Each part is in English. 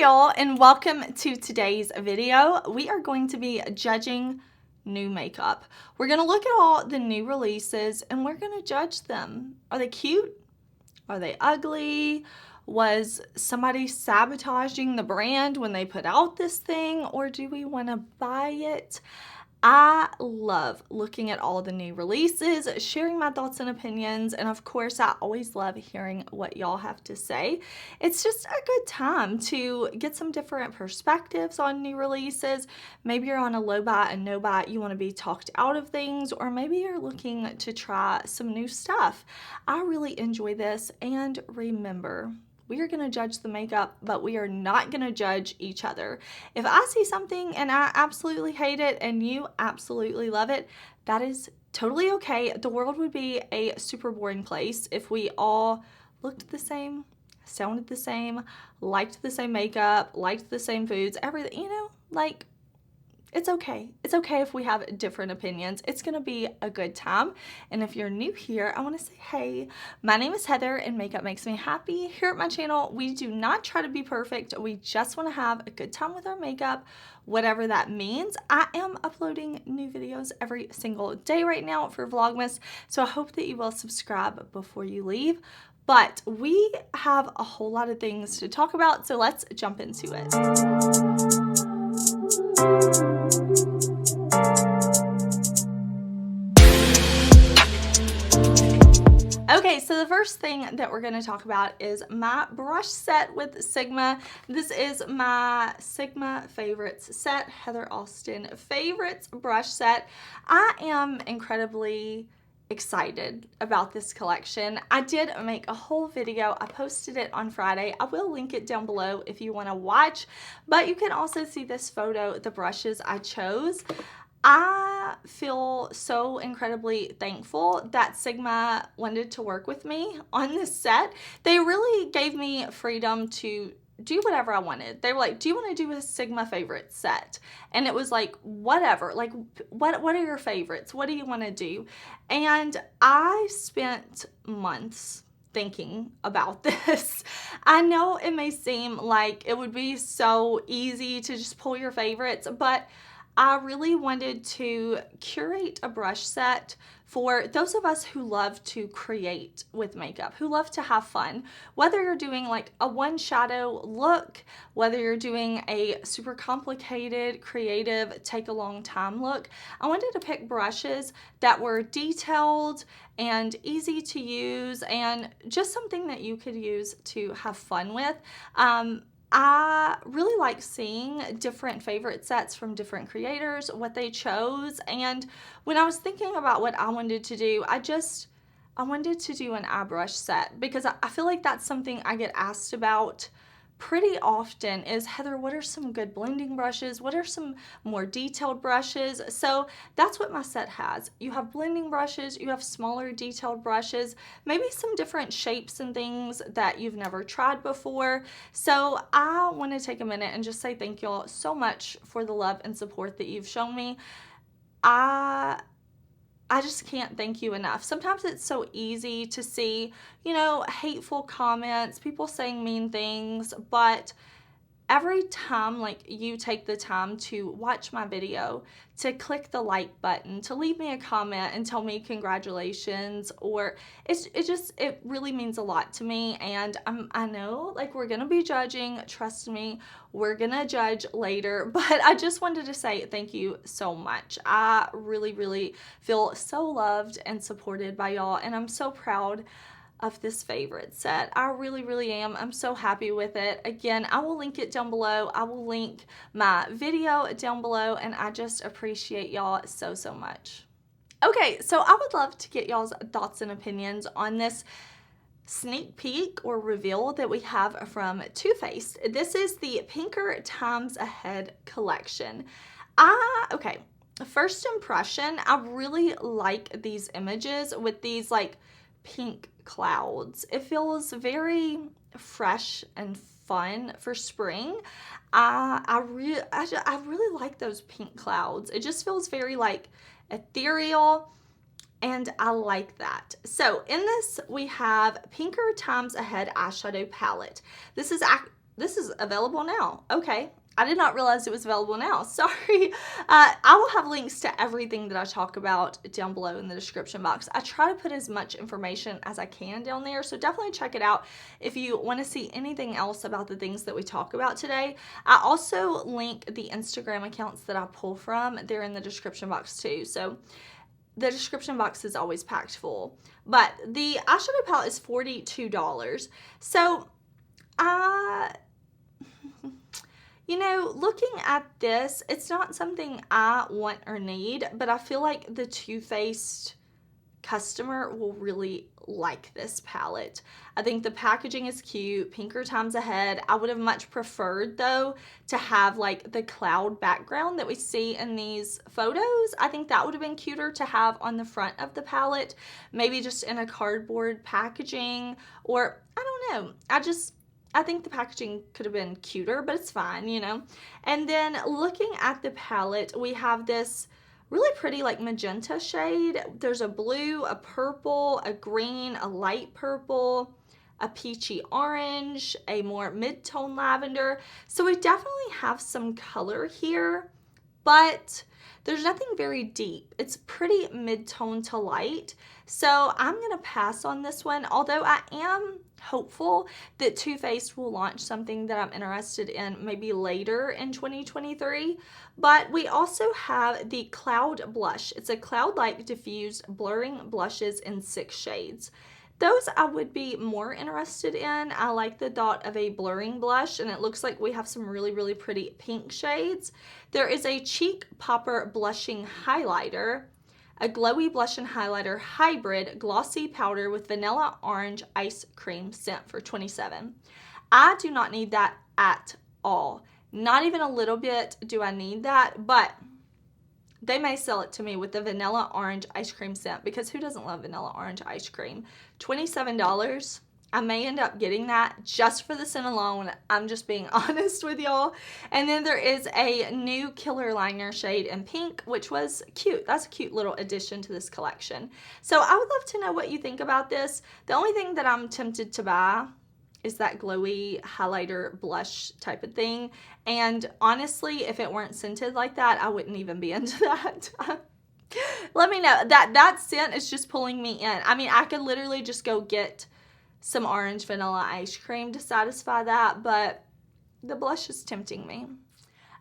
y'all, and welcome to today's video. We are going to be judging new makeup. We're going to look at all the new releases and we're going to judge them. Are they cute? Are they ugly? Was somebody sabotaging the brand when they put out this thing, or do we want to buy it? I love looking at all the new releases, sharing my thoughts and opinions, and of course, I always love hearing what y'all have to say. It's just a good time to get some different perspectives on new releases. Maybe you're on a low buy and no buy, you want to be talked out of things, or maybe you're looking to try some new stuff. I really enjoy this, and remember, we are going to judge the makeup, but we are not going to judge each other. If I see something and I absolutely hate it and you absolutely love it, that is totally okay. The world would be a super boring place if we all looked the same, sounded the same, liked the same makeup, liked the same foods, everything, you know, like, it's okay. It's okay if we have different opinions. It's going to be a good time. And if you're new here, I want to say, hey, my name is Heather and makeup makes me happy. Here at my channel, we do not try to be perfect. We just want to have a good time with our makeup, whatever that means. I am uploading new videos every single day right now for Vlogmas. So I hope that you will subscribe before you leave. But we have a whole lot of things to talk about. So let's jump into it. Okay, so the first thing that we're going to talk about is my brush set with Sigma. This is my Sigma Favorites set, Heather Austin Favorites brush set. I am incredibly excited about this collection. I did make a whole video. I posted it on Friday. I will link it down below if you want to watch, but you can also see this photo, the brushes I chose. I feel so incredibly thankful that Sigma wanted to work with me on this set. They really gave me freedom to do whatever I wanted. They were like, do you want to do a Sigma favorite set? And it was like, whatever, like, what are your favorites? What do you want to do? And I spent months thinking about this. I know it may seem like it would be so easy to just pull your favorites, but I really wanted to curate a brush set for those of us who love to create with makeup, who love to have fun. Whether you're doing like a one shadow look, whether you're doing a super complicated, creative, take a long time look, I wanted to pick brushes that were detailed and easy to use and just something that you could use to have fun with. I really like seeing different favorite sets from different creators, what they chose, and when I was thinking about what I wanted to do, I wanted to do an eye brush set because I feel like that's something I get asked about pretty often is, Heather, what are some good blending brushes? What are some more detailed brushes? So that's what my set has. You have blending brushes, you have smaller detailed brushes, maybe some different shapes and things that you've never tried before. So I want to take a minute and just say thank you all so much for the love and support that you've shown me. I just can't thank you enough. Sometimes it's so easy to see, you know, hateful comments, people saying mean things, but every time like you take the time to watch my video, to click the like button, to leave me a comment and tell me congratulations, or it really means a lot to me. And I know like we're gonna be judging, trust me, we're gonna judge later, but I just wanted to say thank you so much. I really feel so loved and supported by y'all, and I'm so proud of this favorite set. I really am. I'm so happy with it. Again, I will link it down below. I will link my video down below, and I just appreciate y'all so much. Okay, so I would love to get y'all's thoughts and opinions on this sneak peek or reveal that we have from Too Faced. This is the Pinker Times Ahead collection. Okay, first impression, I really like these images with these like pink clouds. It feels very fresh and fun for spring. I really like those pink clouds. It just feels very like ethereal, and I like that. So in this we have Pinker Times Ahead eyeshadow palette. This is this is available now. Okay. I did not realize it was available now. Sorry. I will have links to everything that I talk about down below in the description box. I try to put as much information as I can down there, so definitely check it out if you want to see anything else about the things that we talk about today. I also link the Instagram accounts that I pull from. They're in the description box too, so the description box is always packed full. But the eyeshadow palette is $42. So, you know, looking at this, it's not something I want or need, but I feel like the Too Faced customer will really like this palette. I think the packaging is cute, pinker times ahead. I would have much preferred, though, to have like the cloud background that we see in these photos. I think that would have been cuter to have on the front of the palette, maybe just in a cardboard packaging, or I don't know. I think the packaging could have been cuter, but it's fine, you know. And then looking at the palette, we have this really pretty like magenta shade. There's a blue, a purple, a green, a light purple, a peachy orange, a more mid-tone lavender. So we definitely have some color here, but there's nothing very deep. It's pretty mid-tone to light. So I'm going to pass on this one, although I am hopeful that Too Faced will launch something that I'm interested in maybe later in 2023. But we also have the Cloud Blush. It's a cloud-like diffused blurring blushes in 6 shades. Those I would be more interested in. I like the thought of a blurring blush, and it looks like we have some really, really pretty pink shades. There is a Cheek Popper Blushing Highlighter, a glowy blush and highlighter hybrid glossy powder with vanilla orange ice cream scent for $27. I do not need that at all. Not even a little bit do I need that, but they may sell it to me with the vanilla orange ice cream scent, because who doesn't love vanilla orange ice cream? $27. I may end up getting that just for the scent alone. I'm just being honest with y'all. And then there is a new Killer Liner shade in pink, which was cute. That's a cute little addition to this collection. So I would love to know what you think about this. The only thing that I'm tempted to buy is that glowy highlighter blush type of thing. And honestly, if it weren't scented like that, I wouldn't even be into that. Let me know. That scent is just pulling me in. I mean, I could literally just go get some orange vanilla ice cream to satisfy that, but the blush is tempting me.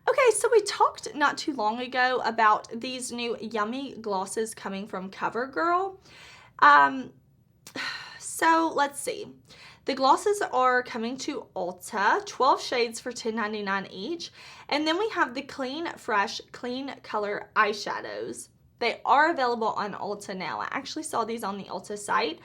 Okay, so we talked not too long ago about these new yummy glosses coming from Covergirl. So let's see. The glosses are coming to Ulta, 12 shades for $10.99 each. And then we have the Clean Fresh Clean Color eyeshadows. They are available on Ulta now. I actually saw these on the Ulta site.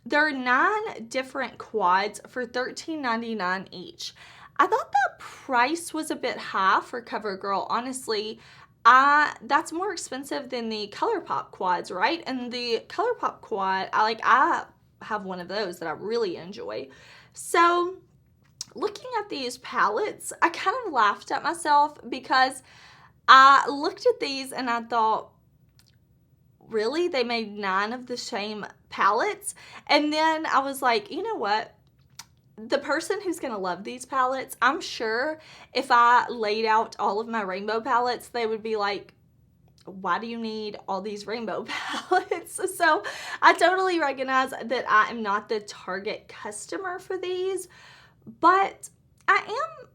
There are 9 different quads for $13.99 each. I thought the price was a bit high for CoverGirl. Honestly, that's more expensive than the Colourpop quads, right? And the Colourpop quad, I have one of those that I really enjoy. So looking at these palettes, I kind of laughed at myself because I looked at these and I thought, really? They made 9 of the same palettes? And then I was like, you know what? The person who's going to love these palettes, I'm sure if I laid out all of my rainbow palettes, they would be like, why do you need all these rainbow palettes? So I totally recognize that I am not the target customer for these, but I am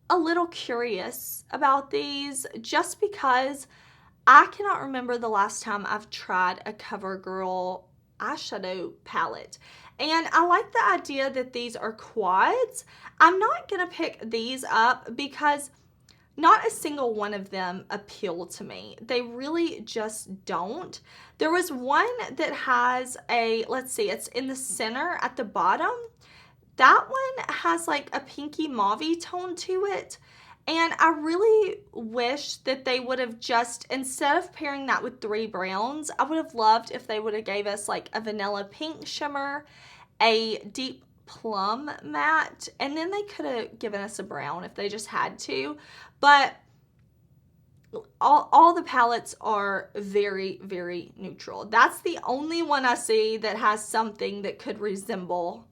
a little curious about these just because I cannot remember the last time I've tried a CoverGirl eyeshadow palette. And I like the idea that these are quads. I'm not going to pick these up because not a single one of them appeal to me. They really just don't. There was one that has a, let's see, it's in the center at the bottom. That one has like a pinky mauve-y tone to it. And I really wish that they would have just, instead of pairing that with 3 browns, I would have loved if they would have gave us like a vanilla pink shimmer, a deep plum matte, and then they could have given us a brown if they just had to. But all the palettes are very, very neutral. That's the only one I see that has something that could resemble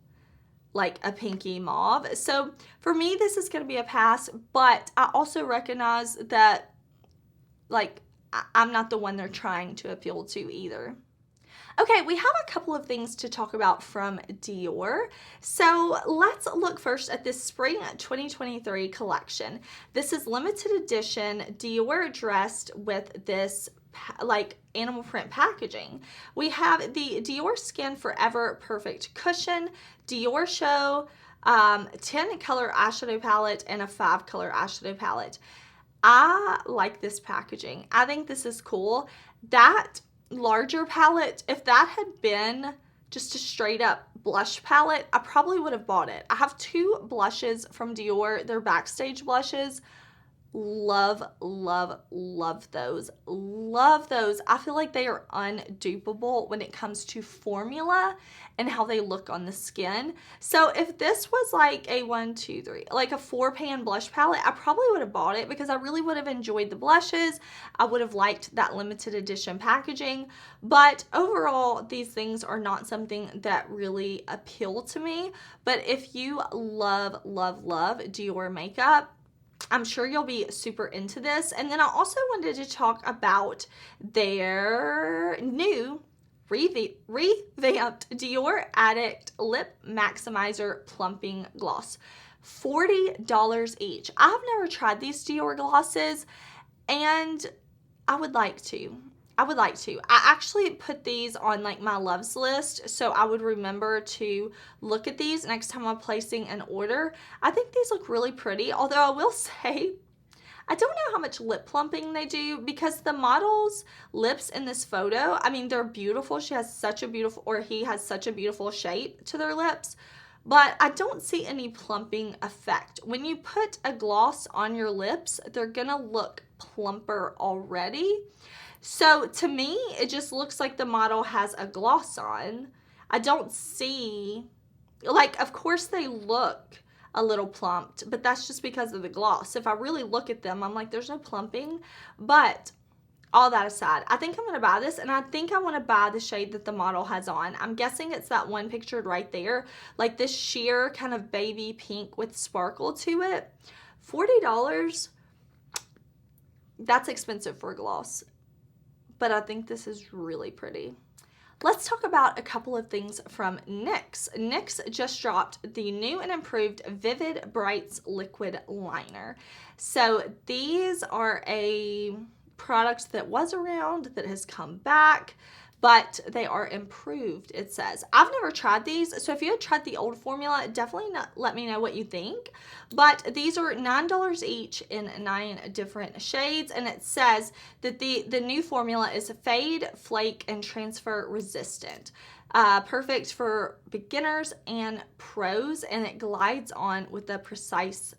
like a pinky mauve. So for me, this is going to be a pass, but I also recognize that like I'm not the one they're trying to appeal to either. Okay, we have a couple of things to talk about from Dior. So let's look first at this Spring 2023 collection. This is limited edition Dior dressed with this like animal print packaging. We have the Dior Skin Forever Perfect Cushion, Dior Show, 10 color eyeshadow palette, and a 5 color eyeshadow palette. I like this packaging. I think this is cool. That larger palette, if that had been just a straight up blush palette, I probably would have bought it. I have 2 blushes from Dior. They're Backstage blushes. Love, love, love those. Love those. I feel like they are undupable when it comes to formula and how they look on the skin. So if this was like a 1, 2, 3, like a 4-pan blush palette, I probably would have bought it because I really would have enjoyed the blushes. I would have liked that limited edition packaging. But overall, these things are not something that really appeal to me. But if you love, love, love Dior makeup, I'm sure you'll be super into this. And then I also wanted to talk about their new revamped Dior Addict Lip Maximizer Plumping Gloss. $40 each. I've never tried these Dior glosses, and I would like to. I actually put these on like my loves list, so I would remember to look at these next time I'm placing an order. I think these look really pretty, although I will say I don't know how much lip plumping they do because the model's lips in this photo, I mean, they're beautiful. She has such a beautiful, or he has such a beautiful shape to their lips, but I don't see any plumping effect. When you put a gloss on your lips, they're gonna look plumper already. So to me, it just looks like the model has a gloss on. I don't see, like, of course they look a little plumped, but that's just because of the gloss. If I really look at them, I'm like, there's no plumping. But all that aside, I think I'm going to buy this, and I think I want to buy the shade that the model has on. I'm guessing it's that one pictured right there, like this sheer kind of baby pink with sparkle to it. $40, that's expensive for a gloss, but I think this is really pretty. Let's talk about a couple of things from NYX. NYX just dropped the new and improved Vivid Brights Liquid Liner. So these are a product that was around that has come back, but they are improved, it says. I've never tried these, so if you had tried the old formula, definitely let me know what you think. But these are $9 each in 9 different shades, and it says that the new formula is fade, flake, and transfer resistant. Perfect for beginners and pros, and it glides on with a precise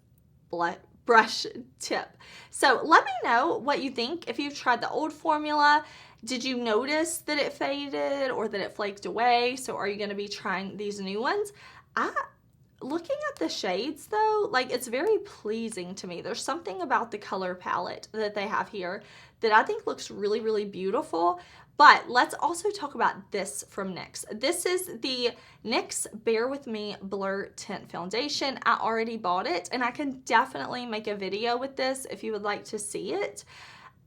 brush tip. So let me know what you think. If you've tried the old formula, did you notice that it faded or that it flaked away? So are you going to be trying these new ones? Looking at the shades though, like it's very pleasing to me. There's something about the color palette that they have here that I think looks really, really beautiful. But let's also talk about this from NYX. This is the NYX Bare With Me Blur Tint Foundation. I already bought it, and I can definitely make a video with this if you would like to see it.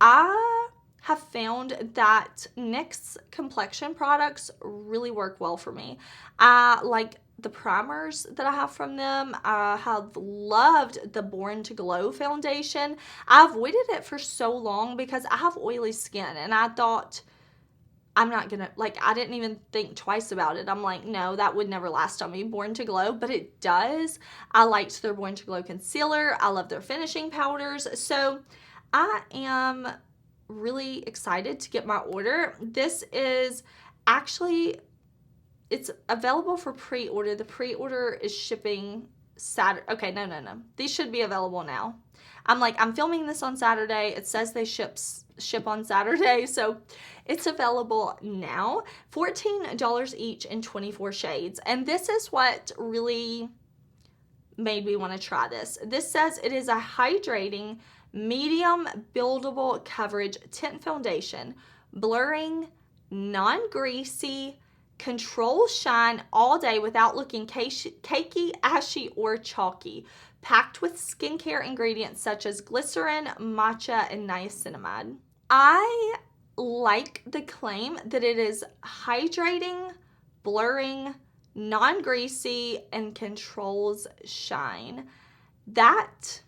I have found that NYX complexion products really work well for me. I like the primers that I have from them. I have loved the Born to Glow foundation. I avoided it for so long because I have oily skin, and I thought, I'm not gonna, like, I didn't even think twice about it. I'm like, no, that would never last on me, Born to Glow, but it does. I liked their Born to Glow concealer. I love their finishing powders. So I am really excited to get my order. This is actually, it's available for pre-order. The pre-order is shipping Saturday. Okay, no. These should be available now. I'm filming this on Saturday. It says they ship on Saturday, so it's available now. $14 each in 24 shades. And this is what really made me want to try this. This says it is a hydrating, medium buildable coverage tint foundation, blurring, non-greasy, Control shine all day without looking cakey, ashy, or chalky. Packed with skincare ingredients such as glycerin, matcha, and niacinamide. I like the claim that it is hydrating, blurring, non-greasy, and controls shine. That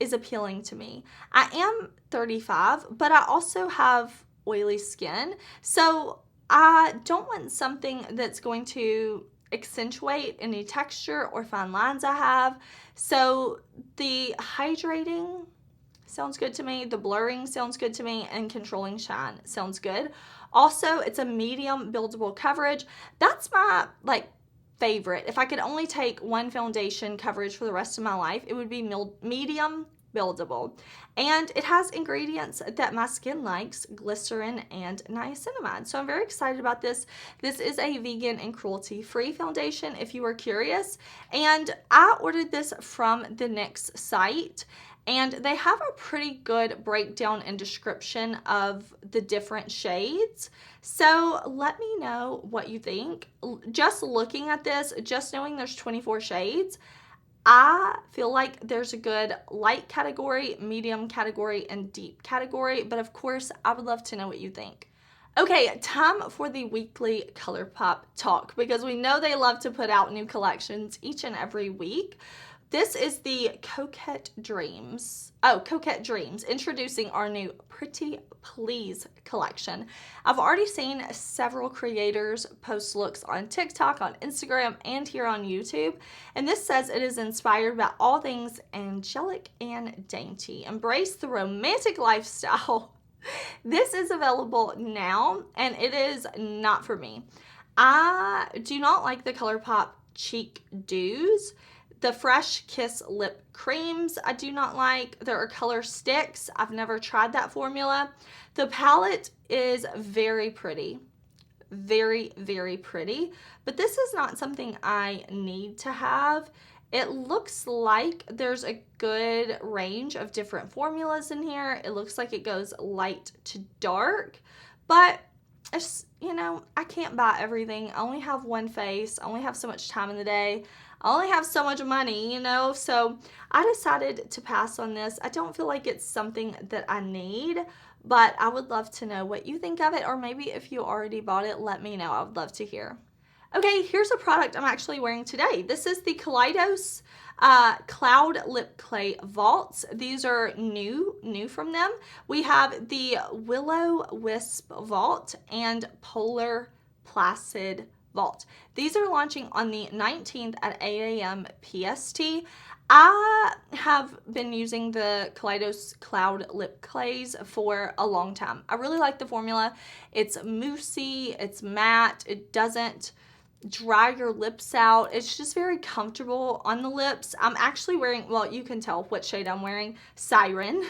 is appealing to me. I am 35, but I also have oily skin, so I don't want something that's going to accentuate any texture or fine lines I have. So the hydrating sounds good to me, the blurring sounds good to me, and controlling shine sounds good. Also, it's a medium buildable coverage. That's my favorite. If I could only take one foundation coverage for the rest of my life, it would be medium buildable. And it has ingredients that my skin likes, glycerin and niacinamide. So I'm very excited about this. This is a vegan and cruelty-free foundation, if you are curious. And I ordered this from the NYX site, and they have a pretty good breakdown and description of the different shades. So let me know what you think. Just looking at this, just knowing there's 24 shades, I feel like there's a good light category, medium category, and deep category. But of course, I would love to know what you think. Okay, time for the weekly Colourpop talk, because we know they love to put out new collections each and every week. This is the Coquette Dreams, introducing our new Pretty Please collection. I've already seen several creators post looks on TikTok, on Instagram, and here on YouTube. And this says it is inspired by all things angelic and dainty. Embrace the romantic lifestyle. This is available now, and it is not for me. I do not like the Colourpop Cheek Dews. The Fresh Kiss lip creams I do not like. There are color sticks. I've never tried that formula. The palette is very pretty. Very, very pretty. But this is not something I need to have. It looks like there's a good range of different formulas in here. It looks like it goes light to dark. But it's, I can't buy everything. I only have one face. I only have so much time in the day. I only have so much money, so I decided to pass on this. I don't feel like it's something that I need, but I would love to know what you think of it, or maybe if you already bought it, let me know. I would love to hear. Okay, here's a product I'm actually wearing today. This is the Kaleidos Cloud Lip Clay Vaults. These are new from them. We have the Willow Wisp Vault and Polar Placid Vault. These are launching on the 19th at 8 a.m. PST. I have been using the Kaleidos Cloud Lip Clays for a long time. I really like the formula. It's moussey, it's matte, it doesn't dry your lips out. It's just very comfortable on the lips. I'm actually wearing, well, you can tell what shade I'm wearing, Siren.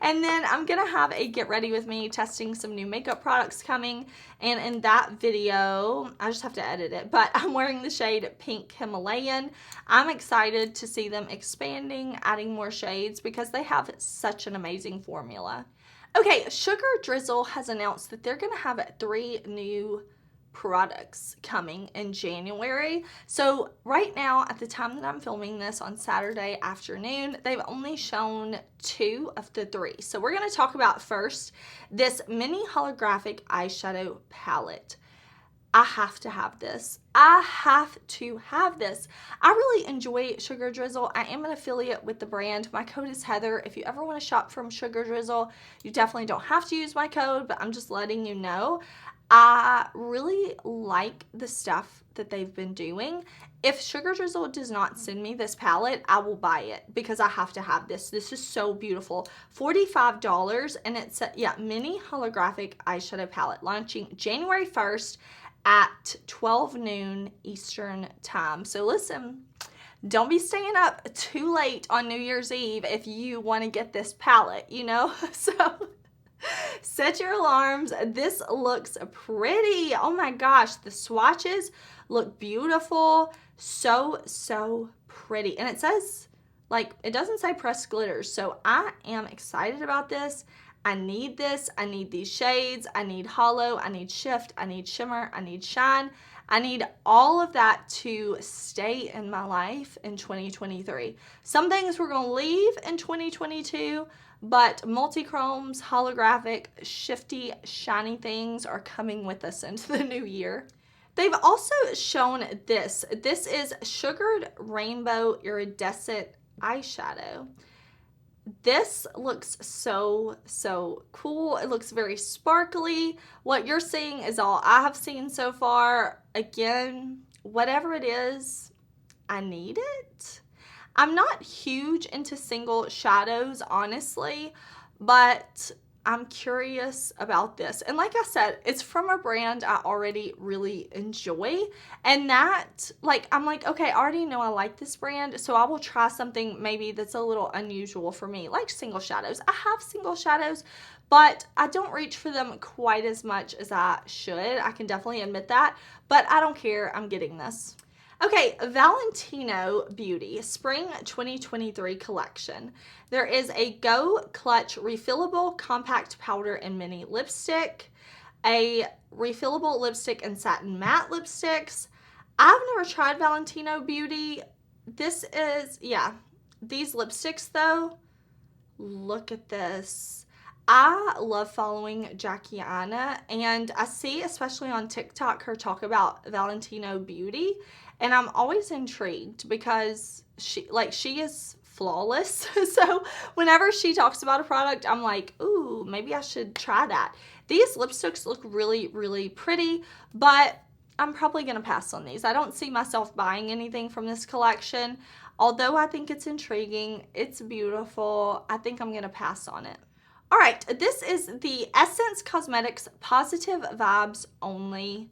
And then I'm gonna have a get ready with me testing some new makeup products coming, and in that video I just have to edit it, but I'm wearing the shade Pink Himalayan. I'm excited to see them expanding, adding more shades, because they have such an amazing formula. Okay, Sugar Drizzle has announced that they're gonna have 3 new products coming in January. So right now, at the time that I'm filming this on Saturday afternoon, they've only shown 2 of the 3. So we're going to talk about first this mini holographic eyeshadow palette. I have to have this. I have to have this. I really enjoy Sugar Drizzle. I am an affiliate with the brand. My code is Heather. If you ever want to shop from Sugar Drizzle, you definitely don't have to use my code, but I'm just letting you know. I really like the stuff that they've been doing. If Sugar Drizzle does not send me this palette, I will buy it, because I have to have this. This is so beautiful. $45, and it's a mini holographic eyeshadow palette launching January 1st at 12 noon Eastern time. So listen, don't be staying up too late on New Year's Eve if you want to get this palette, So set your alarms. This looks pretty. Oh my gosh, the swatches look beautiful. So pretty. And it says, it doesn't say pressed glitters, so I am excited about this. I need this. I need these shades. I need hollow. I need shift. I need shimmer. I need shine. I need all of that to stay in my life in 2023. Some things we're going to leave in 2022, but multi-chromes, holographic, shifty, shiny things are coming with us into the new year. They've also shown this. This is Sugared Rainbow Iridescent Eyeshadow. This looks so cool. It looks very sparkly. What you're seeing is all I have seen so far. Again, whatever it is, I need it. I'm not huge into single shadows, honestly, but I'm curious about this. And like I said, it's from a brand I already really enjoy. And that, like, I'm like, okay, I already know I like this brand, so I will try something maybe that's a little unusual for me, like single shadows. I have single shadows, but I don't reach for them quite as much as I should. I can definitely admit that, but I don't care. I'm getting this. Okay, Valentino Beauty Spring 2023 collection. There is a Go Clutch refillable compact powder and mini lipstick, a refillable lipstick and satin matte lipsticks. I've never tried Valentino Beauty. This is, yeah, these lipsticks though, look at this. I love following Jackie Aina, and I see, especially on TikTok, her talk about Valentino Beauty, and I'm always intrigued because she is flawless. So whenever she talks about a product, I'm like, ooh, maybe I should try that. These lipsticks look really pretty, but I'm probably gonna pass on these. I don't see myself buying anything from this collection. Although I think it's intriguing, it's beautiful, I think I'm gonna pass on it. All right, this is the Essence Cosmetics Positive Vibes Only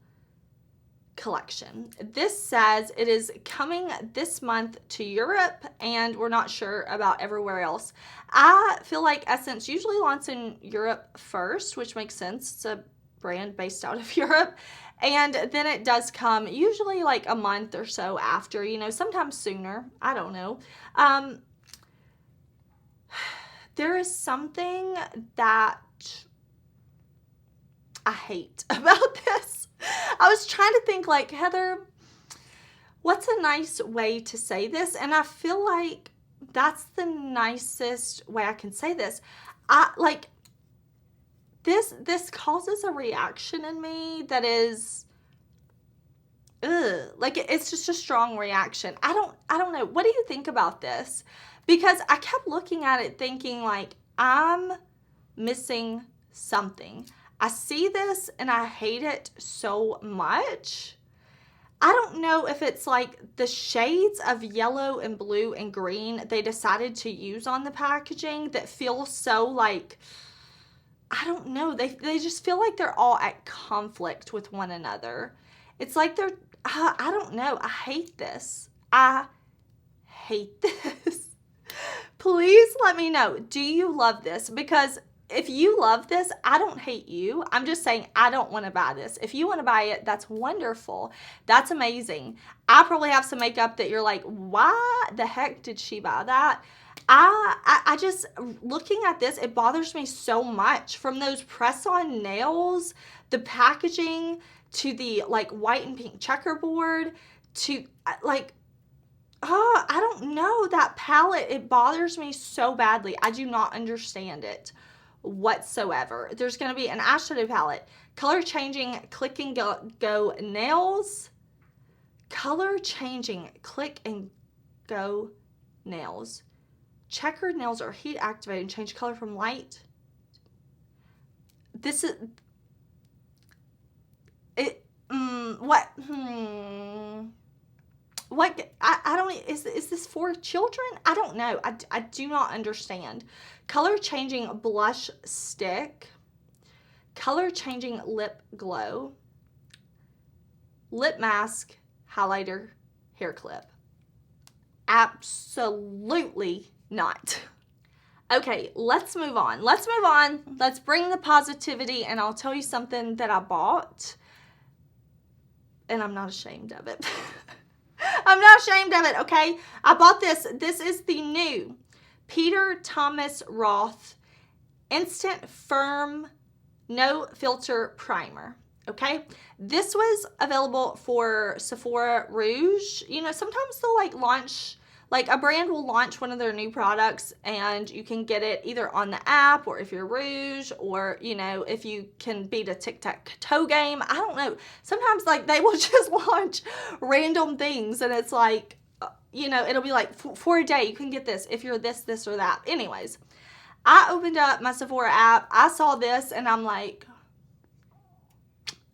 collection. This says it is coming this month to Europe, and we're not sure about everywhere else. I feel like Essence usually launches in Europe first, which makes sense. It's a brand based out of Europe. And then it does come usually like a month or so after, you know, sometimes sooner. I don't know. There is something that I hate about this. I was trying to think, like, Heather, what's a nice way to say this? And I feel like that's the nicest way I can say this. This causes a reaction in me that is, ugh, like it's just a strong reaction. I don't know. What do you think about this? Because I kept looking at it thinking like, I'm missing something. I see this and I hate it so much. I don't know if it's like the shades of yellow and blue and green they decided to use on the packaging that feel so like, I don't know, they just feel like they're all at conflict with one another. It's like they're, I don't know, I hate this. I hate this. Please let me know, do you love this? Because if you love this, I don't hate you. I'm just saying I don't want to buy this. If you want to buy it, that's wonderful. That's amazing. I probably have some makeup that you're like, why the heck did she buy that? I just, looking at this, it bothers me so much. From those press-on nails, the packaging, to the like white and pink checkerboard, to like, oh, I don't know, that palette, it bothers me so badly. I do not understand it whatsoever. There's going to be an eyeshadow palette, color changing click and go nails, color changing click and go nails, checkered nails are heat activated and change color from light. This is it. What, I don't, is this for children? I don't know. I do not understand. Color changing blush stick, color changing lip glow, lip mask, highlighter, hair clip. Absolutely not. Okay, let's move on. Let's bring the positivity, and I'll tell you something that I bought, and I'm not ashamed of it. I'm not ashamed of it, okay? I bought this. This is the new Peter Thomas Roth Instant Firm No Filter Primer. Okay, this was available for Sephora Rouge. You know, sometimes they'll like launch, like a brand will launch one of their new products and you can get it either on the app, or if you're Rouge, or, you know, if you can beat a tic-tac-toe game. I don't know. Sometimes like they will just launch random things and it's like, you know, it'll be like for a day you can get this if you're this or that. Anyways, I opened up my Sephora app. I saw this and I'm like,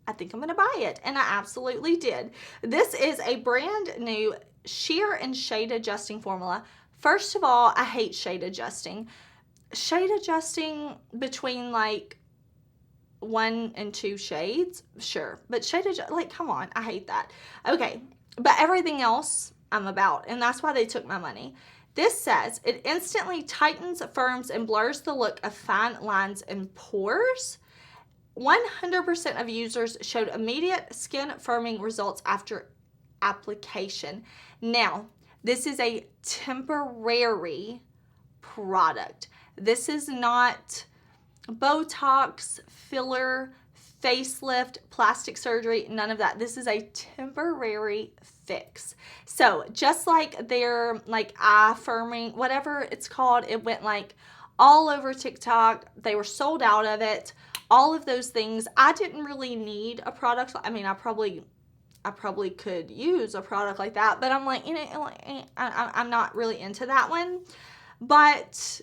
I think I'm going to buy it. And I absolutely did. This is a brand new sheer and shade adjusting formula. First of all, I hate shade adjusting. Shade adjusting between like 1 and 2 shades, sure. But shade adjust, like, come on, I hate that. Okay, but everything else I'm about, and that's why they took my money. This says it instantly tightens, firms, and blurs the look of fine lines and pores. 100% of users showed immediate skin firming results after application. Now, this is a temporary product. This is not Botox, filler, facelift, plastic surgery, none of that. This is a temporary fix. So just like their like eye firming, whatever it's called, it went like all over TikTok. They were sold out of it. All of those things. I didn't really need a product. I mean, I probably could use a product like that, but I'm like, you know, I'm not really into that one. But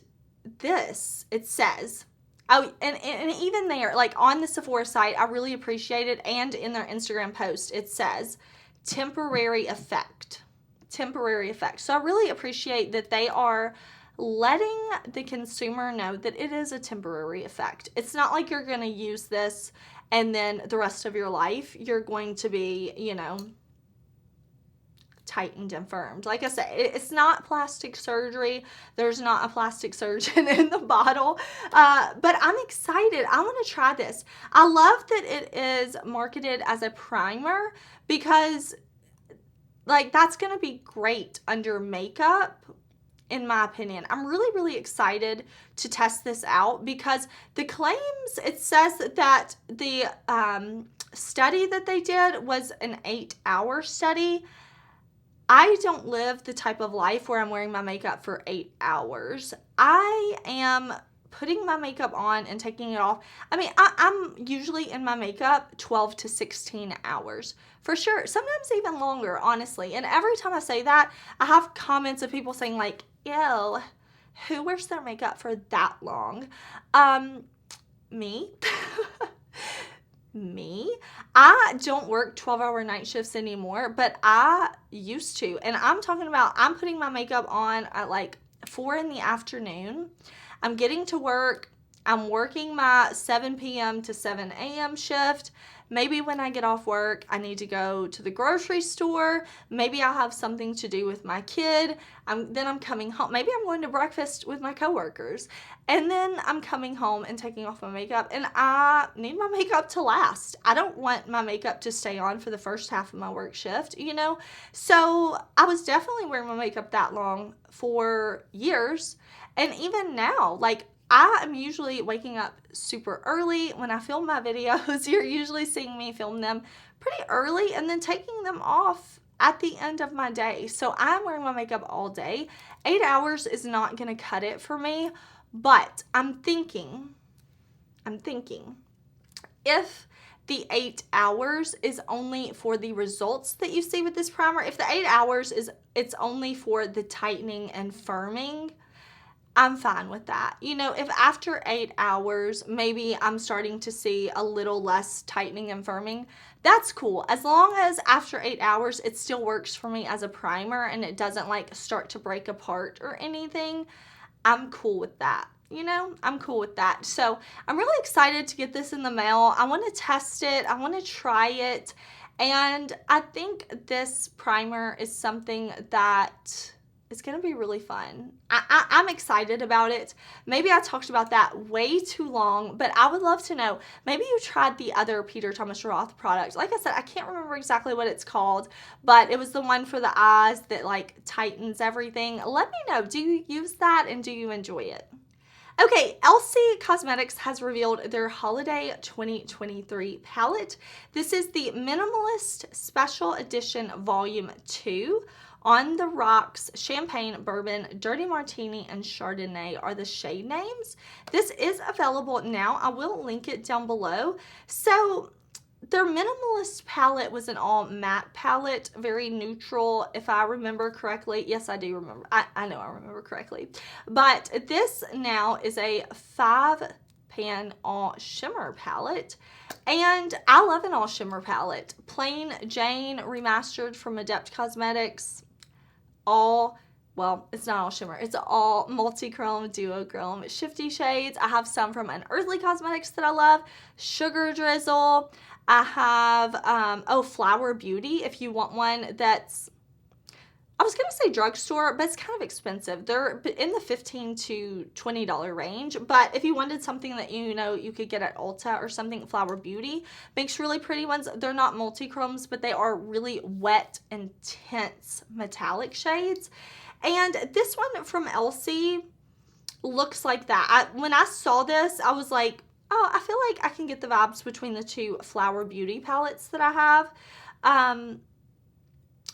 this, it says, oh, and even there, like on the Sephora site, I really appreciate it. And in their Instagram post, it says temporary effect. Temporary effect. So I really appreciate that they are letting the consumer know that it is a temporary effect. It's not like you're going to use this and then the rest of your life you're going to be, you know, tightened and firmed. Like I said, it's not plastic surgery. There's not a plastic surgeon in the bottle. But I'm excited. I want to try this. I love that it is marketed as a primer because, like, that's going to be great under makeup. In my opinion, I'm really, really excited to test this out because the claims, it says that the study that they did was an 8-hour study. I don't live the type of life where I'm wearing my makeup for 8 hours. I am putting my makeup on and taking it off. I mean, I'm usually in my makeup 12 to 16 hours. For sure. Sometimes even longer, honestly. And every time I say that, I have comments of people saying like, ew, who wears their makeup for that long? Me. Me. I don't work 12-hour night shifts anymore, but I used to. And I'm talking about, I'm putting my makeup on at like 4 in the afternoon. I'm getting to work. I'm working my 7 p.m. to 7 a.m. shift. Maybe when I get off work, I need to go to the grocery store. Maybe I'll have something to do with my kid. Then I'm coming home. Maybe I'm going to breakfast with my coworkers. And then I'm coming home and taking off my makeup. And I need my makeup to last. I don't want my makeup to stay on for the first half of my work shift, you know? So I was definitely wearing my makeup that long for years. And even now, like, I am usually waking up super early. When I film my videos, you're usually seeing me film them pretty early and then taking them off at the end of my day. So I'm wearing my makeup all day. 8 hours is not going to cut it for me, but I'm thinking if the 8 hours is only for the results that you see with this primer, if the 8 hours it's only for the tightening and firming, I'm fine with that. You know, if after 8 hours, maybe I'm starting to see a little less tightening and firming, that's cool. As long as after 8 hours, it still works for me as a primer and it doesn't like start to break apart or anything, I'm cool with that. You know, I'm cool with that. So I'm really excited to get this in the mail. I want to test it. I want to try it. And I think this primer is something that it's going to be really fun. I'm excited about it. Maybe I talked about that way too long, but I would love to know. Maybe you tried the other Peter Thomas Roth product. Like I said, I can't remember exactly what it's called, but it was the one for the eyes that like tightens everything. Let me know. Do you use that and do you enjoy it? Okay, Elcie Cosmetics has revealed their Holiday 2023 palette. This is the Minimalist Special Edition Volume 2. On the Rocks, Champagne, Bourbon, Dirty Martini, and Chardonnay are the shade names. This is available now. I will link it down below. So their Minimalist palette was an all matte palette, very neutral, if I remember correctly. Yes, I do remember. I know I remember correctly. But this now is a 5-pan all shimmer palette. And I love an all shimmer palette. Plain Jane remastered from Adept Cosmetics. Well, it's not all shimmer. It's all multi-chrome, duochrome, shifty shades. I have some from Unearthly Cosmetics that I love. Sugar Drizzle. I have, Flower Beauty, if you want one that's, I was going to say drugstore, but it's kind of expensive. They're in the $15 to $20 range, but if you wanted something that you could get at Ulta or something, Flower Beauty makes really pretty ones. They're not multi-chromes, but they are really wet, intense metallic shades. And this one from Elcie looks like that. When I saw this, I was like, oh, I feel like I can get the vibes between the two Flower Beauty palettes that I have.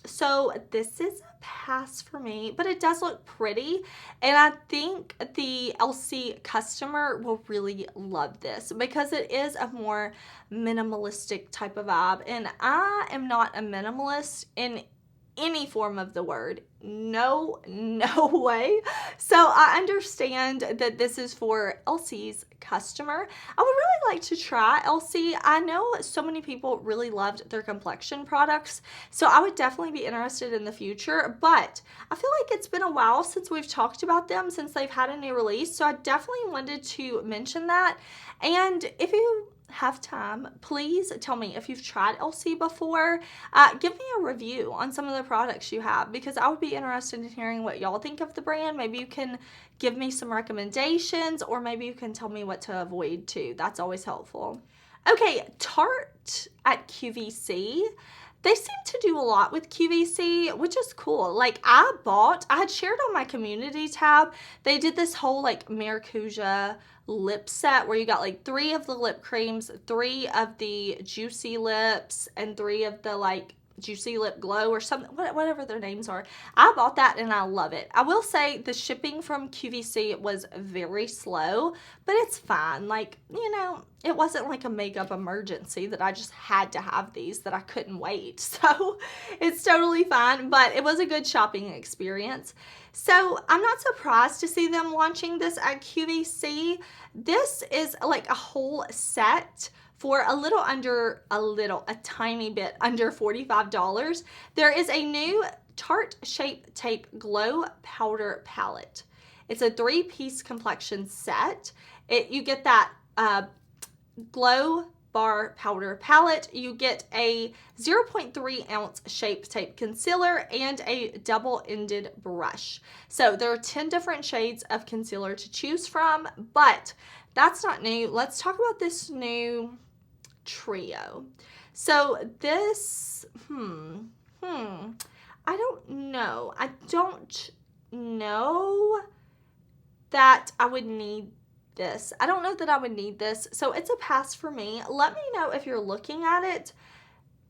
So this is a pass for me, but it does look pretty. And I think the Elcie customer will really love this because it is a more minimalistic type of vibe. And I am not a minimalist in any form of the word. No way. So I understand that this is for Elcie's customer. I would really like to try Elcie. I know so many people really loved their complexion products, so I would definitely be interested in the future, but I feel like it's been a while since we've talked about them, since they've had a new release, so I definitely wanted to mention that. And if you have time, please tell me if you've tried Elcie before. Give me a review on some of the products you have, because I would be interested in hearing what y'all think of the brand. Maybe you can give me some recommendations, or maybe you can tell me what to avoid too. That's always helpful. Okay, Tarte at QVC. They seem to do a lot with QVC, which is cool. Like I had shared on my community tab, they did this whole like Maracuja lip set where you got like 3 of the lip creams, 3 of the juicy lips, and 3 of the like juicy lip glow or something, whatever their names are. I bought that and I love it. I will say the shipping from QVC was very slow, but it's fine. Like, it wasn't like a makeup emergency that I just had to have these, that I couldn't wait. So it's totally fine, but it was a good shopping experience. So I'm not surprised to see them launching this at QVC. This is like a whole set for a tiny bit under $45. There is a new Tarte Shape Tape Glow Powder Palette. It's a 3-piece complexion set. You get that Glow Bar Powder Palette. You get a 0.3 ounce Shape Tape Concealer and a double-ended brush. So there are 10 different shades of concealer to choose from, but that's not new. Let's talk about this new trio. So this, I don't know. I don't know that I would need this. I don't know that I would need this. So it's a pass for me. Let me know if you're looking at it.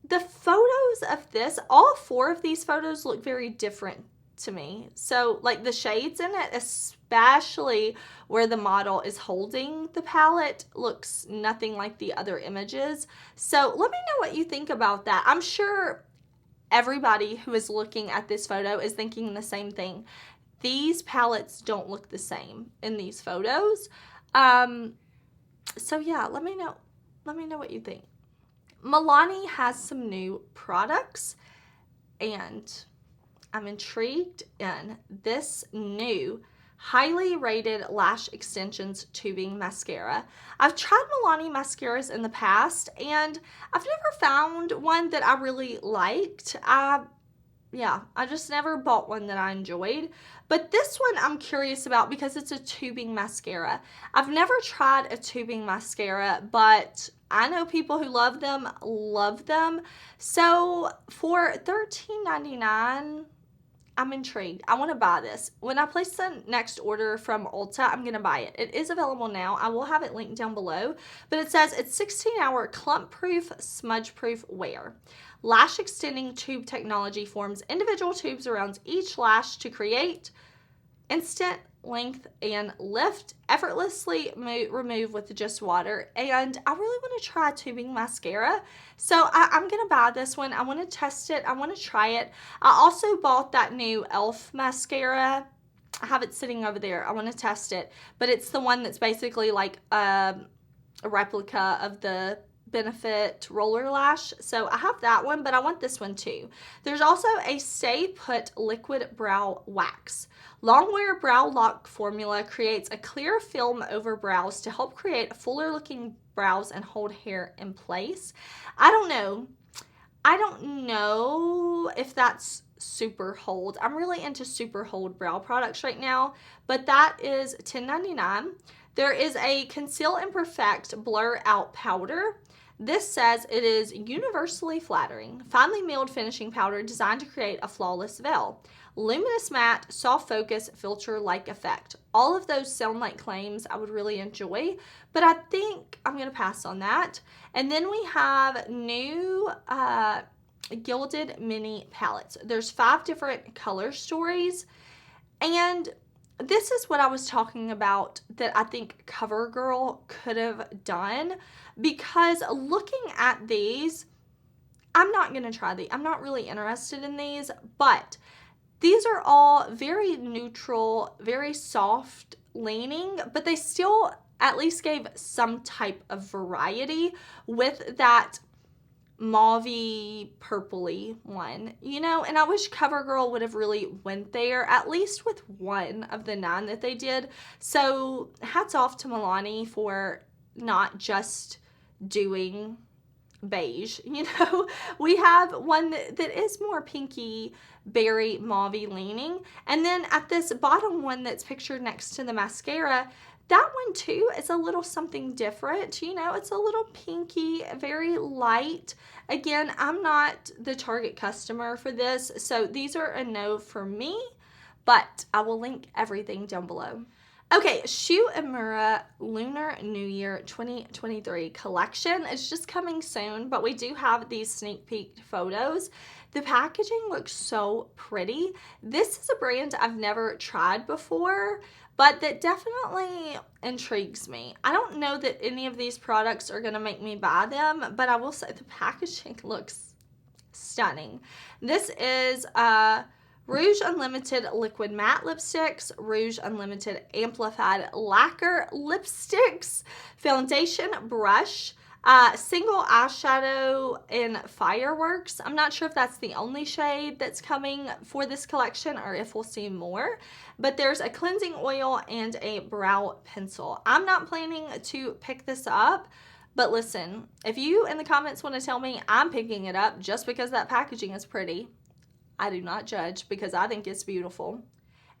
The photos of this, all 4 of these photos look very different to me. So like the shades in it, especially where the model is holding the palette, looks nothing like the other images. So let me know what you think about that. I'm sure everybody who is looking at this photo is thinking the same thing. These palettes don't look the same in these photos. So yeah, let me know what you think. Milani has some new products, and I'm intrigued in this new highly rated lash extensions tubing mascara. I've tried Milani mascaras in the past, and I've never found one that I really liked. I just never bought one that I enjoyed. But this one I'm curious about because it's a tubing mascara. I've never tried a tubing mascara, but I know people who love them. So for $13.99, I'm intrigued. I want to buy this. When I place the next order from Ulta, I'm going to buy it. It is available now. I will have it linked down below. But it says it's 16-hour clump-proof, smudge-proof wear. Lash extending tube technology forms individual tubes around each lash to create instant length and lift, effortlessly remove with just water. And I really want to try tubing mascara, so I'm gonna buy this one. I want to test it. I want to try it. I also bought that new e.l.f. mascara. I have it sitting over there. I want to test it, but it's the one that's basically like a replica of the Benefit Roller Lash. So I have that one, but I want this one too. There's also a Stay Put Liquid Brow Wax. Longwear Brow Lock formula creates a clear film over brows to help create fuller looking brows and hold hair in place. I don't know if that's super hold. I'm really into super hold brow products right now, but that is $10.99. There is a Conceal and Perfect Blur Out Powder. This says it is universally flattering, finely milled finishing powder designed to create a flawless veil. Luminous matte, soft focus, filter-like effect. All of those sound like claims I would really enjoy, but I think I'm going to pass on that. And then we have new Gilded Mini Palettes. There's 5 different color stories, and this is what I was talking about that I think CoverGirl could have done, because looking at these, I'm not going to try these. I'm not really interested in these, but these are all very neutral, very soft leaning, but they still at least gave some type of variety with that mauvey purpley one, you know. And I wish CoverGirl would have really went there, at least with one of the 9 that they did. So hats off to Milani for not just doing beige, you know. We have one that is more pinky berry mauvey leaning, and then at this bottom one that's pictured next to the mascara, that one too is a little something different, you know. It's a little pinky, very light. Again, I'm not the target customer for this, so these are a no for me, but I will link everything down below. Okay, Uemura Lunar New Year 2023 collection is just coming soon, but we do have these sneak peek photos. The packaging looks so pretty. This is a brand I've never tried before, but that definitely intrigues me. I don't know that any of these products are going to make me buy them, but I will say the packaging looks stunning. This is Rouge Unlimited Liquid Matte Lipsticks, Rouge Unlimited Amplified Lacquer Lipsticks, foundation brush, single eyeshadow in FIRMx. I'm not sure if that's the only shade that's coming for this collection or if we'll see more, but there's a cleansing oil and a brow pencil. I'm not planning to pick this up, but listen, if you in the comments want to tell me I'm picking it up just because that packaging is pretty, I do not judge, because I think it's beautiful.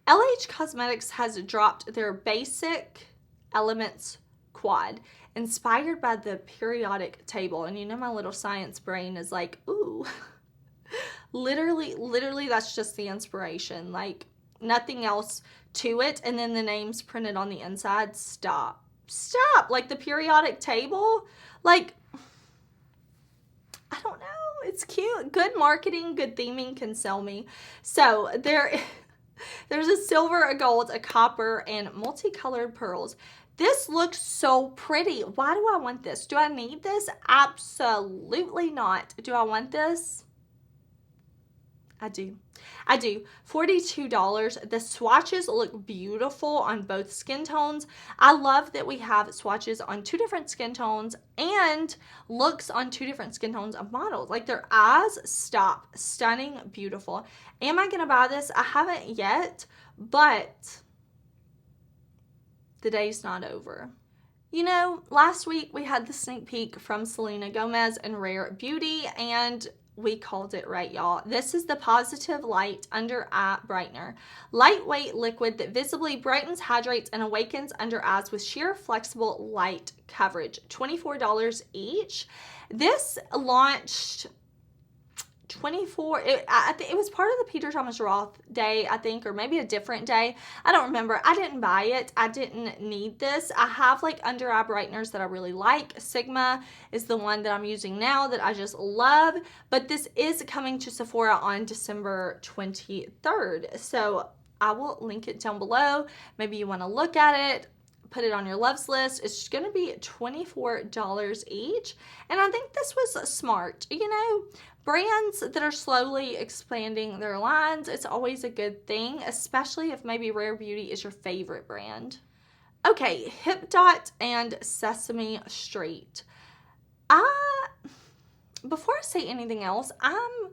LH Cosmetics has dropped their Basic Elements Quad, inspired by the periodic table. And you know my little science brain is like, ooh. Literally, that's just the inspiration. Like, nothing else to it. And then the name's printed on the inside. Stop. Like, the periodic table? Like, I don't know. It's cute. Good marketing, good theming can sell me. So there's a silver, a gold, a copper, and multicolored pearls. This looks so pretty. Why do I want this? Do I need this? Absolutely not. Do I want this? I do. $42. The swatches look beautiful on both skin tones. I love that we have swatches on 2 different skin tones and looks on 2 different skin tones of models. Like, their eyes stop. Stunning, beautiful. Am I going to buy this? I haven't yet, but the day's not over. You know, last week we had the sneak peek from Selena Gomez and Rare Beauty, and we called it right, y'all. This is the Positive Light Under Eye Brightener. Lightweight liquid that visibly brightens, hydrates, and awakens under eyes with sheer, flexible light coverage. $24 each. This launched 24, I think it was part of the Peter Thomas Roth day, I think, or maybe a different day. I don't remember. I didn't buy it. I didn't need this. I have like under eye brighteners that I really like. Sigma is the one that I'm using now that I just love, but this is coming to Sephora on December 23rd. So I will link it down below. Maybe you want to look at it. Put it on your loves list. It's going to be $24 each. And I think this was smart. You know, brands that are slowly expanding their lines, it's always a good thing, especially if maybe Rare Beauty is your favorite brand. Okay, HipDot and Sesame Street. Before I say anything else, I'm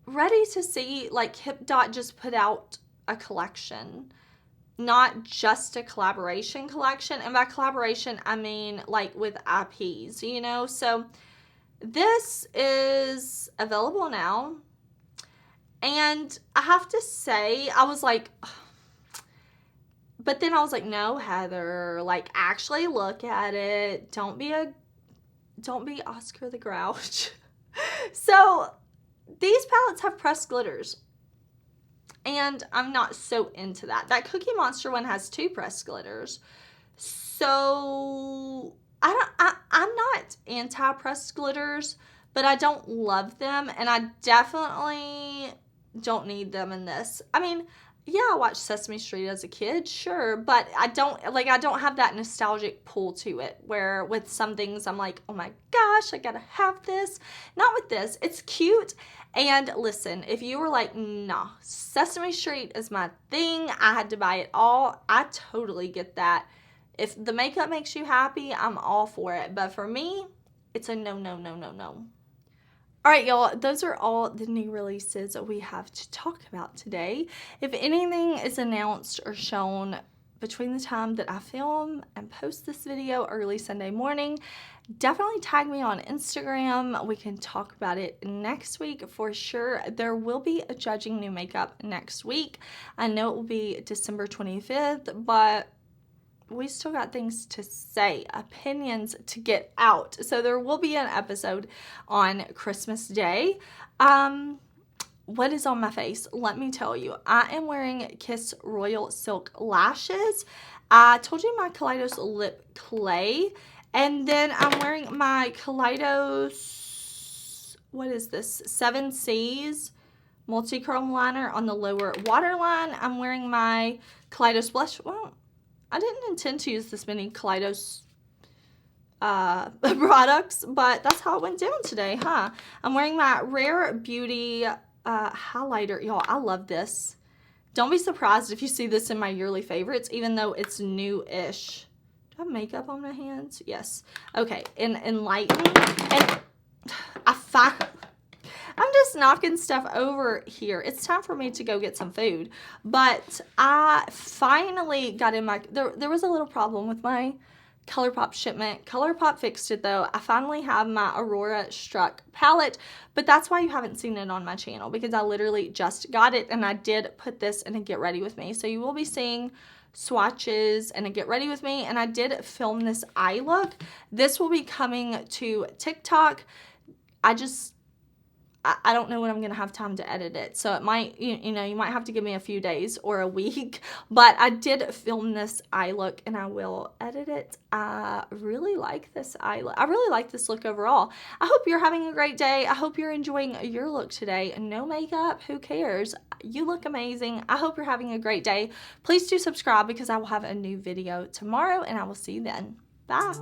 ready to see like HipDot just put out a collection. Not just a collaboration collection, and by collaboration I mean like with IPs, you know. So this is available now, and I have to say I was like, but then I was like, no, Heather, like actually look at it. Don't be Oscar the Grouch. So these palettes have pressed glitters. And I'm not so into that. That Cookie Monster one has 2 pressed glitters. So I'm not anti-pressed glitters, but I don't love them, and I definitely don't need them in this. I mean, yeah, I watched Sesame Street as a kid, sure, but I don't have that nostalgic pull to it, where with some things I'm like, oh my gosh, I gotta have this. Not with this. It's cute. And listen, if you were like, nah, Sesame Street is my thing, I had to buy it all, I totally get that. If the makeup makes you happy, I'm all for it. But for me, it's a no, no, no, no, no. All right, y'all, those are all the new releases we have to talk about today. If anything is announced or shown between the time that I film and post this video early Sunday morning, definitely tag me on Instagram. We can talk about it next week for sure. There will be a judging new makeup next week. I know it will be December 25th, but we still got things to say, opinions to get out. So there will be an episode on Christmas Day. What is on my face? Let me tell you. I am wearing Kiss Royal Silk Lashes. I told you my Kaleidos Lip Clay. And then I'm wearing my Kaleidos, what is this? 7 C's multi-chrome liner on the lower waterline. I'm wearing my Kaleidos blush. Well, I didn't intend to use this many Kaleidos products, but that's how it went down today, huh? I'm wearing my Rare Beauty highlighter. Y'all, I love this. Don't be surprised if you see this in my yearly favorites, even though it's new-ish. Do I have makeup on my hands? Yes. Okay, Enlightening. And I'm just knocking stuff over here. It's time for me to go get some food. But I finally got in my... There was a little problem with my Colourpop shipment. Colourpop fixed it though. I finally have my Aurora Struck palette, but that's why you haven't seen it on my channel, because I literally just got it, and I did put this in a get ready with me. So you will be seeing swatches and a get ready with me, and I did film this eye look. This will be coming to TikTok. I don't know when I'm going to have time to edit it. So it might, you know, you might have to give me a few days or a week. But I did film this eye look, and I will edit it. I really like this eye look. I really like this look overall. I hope you're having a great day. I hope you're enjoying your look today. No makeup, who cares? You look amazing. I hope you're having a great day. Please do subscribe, because I will have a new video tomorrow, and I will see you then. Bye.